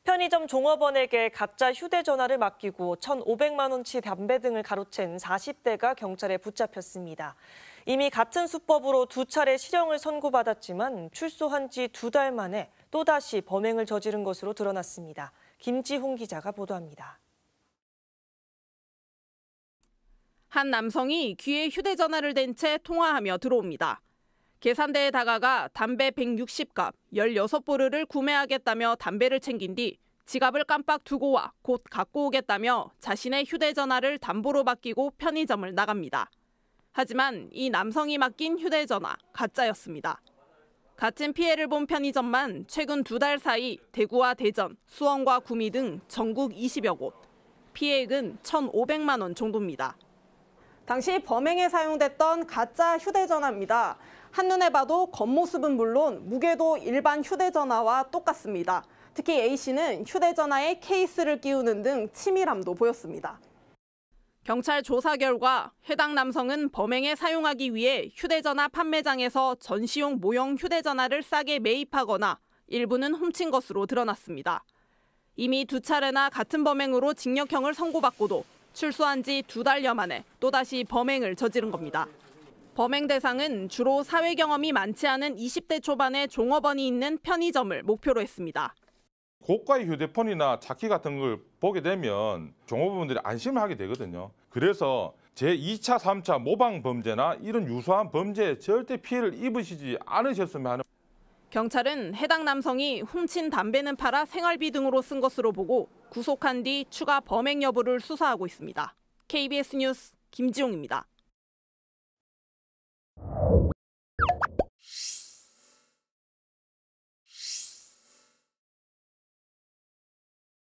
편의점 종업원에게 가짜 휴대전화를 맡기고 1,500만 원치 담배 등을 가로챈 40대가 경찰에 붙잡혔습니다. 이미 같은 수법으로 2차례 실형을 선고받았지만 출소한 지 2달 만에 또다시 범행을 저지른 것으로 드러났습니다. 김지홍 기자가 보도합니다. 한 남성이 귀에 휴대전화를 댄 채 통화하며 들어옵니다. 계산대에 다가가 담배 160갑 16보르를 구매하겠다며 담배를 챙긴 뒤 지갑을 깜빡 두고 와 곧 갖고 오겠다며 자신의 휴대전화를 담보로 맡기고 편의점을 나갑니다. 하지만 이 남성이 맡긴 휴대전화 가짜였습니다. 같은 피해를 본 편의점만 최근 2달 사이 대구와 대전, 수원과 구미 등 전국 20여 곳, 피해액은 1,500만 원 정도입니다. 당시 범행에 사용됐던 가짜 휴대전화입니다. 한눈에 봐도 겉모습은 물론 무게도 일반 휴대전화와 똑같습니다. 특히 A씨는 휴대전화에 케이스를 끼우는 등 치밀함도 보였습니다. 경찰 조사 결과 해당 남성은 범행에 사용하기 위해 휴대전화 판매장에서 전시용 모형 휴대전화를 싸게 매입하거나 일부는 훔친 것으로 드러났습니다. 이미 2차례나 같은 범행으로 징역형을 선고받고도 출소한 지 2달여 만에 또다시 범행을 저지른 겁니다. 범행 대상은 주로 사회 경험이 많지 않은 20대 초반의 종업원이 있는 편의점을 목표로 했습니다. 고가의 휴대폰이나 차키 같은 걸 보게 되면 종업원들이 안심을 하게 되거든요. 그래서 제2차, 3차 모방 범죄나 이런 유사한 범죄에 절대 피해를 입으시지 않으셨으면 하는. 경찰은 해당 남성이 훔친 담배는 팔아 생활비 등으로 쓴 것으로 보고 구속한 뒤 추가 범행 여부를 수사하고 있습니다. KBS 뉴스 김지용입니다.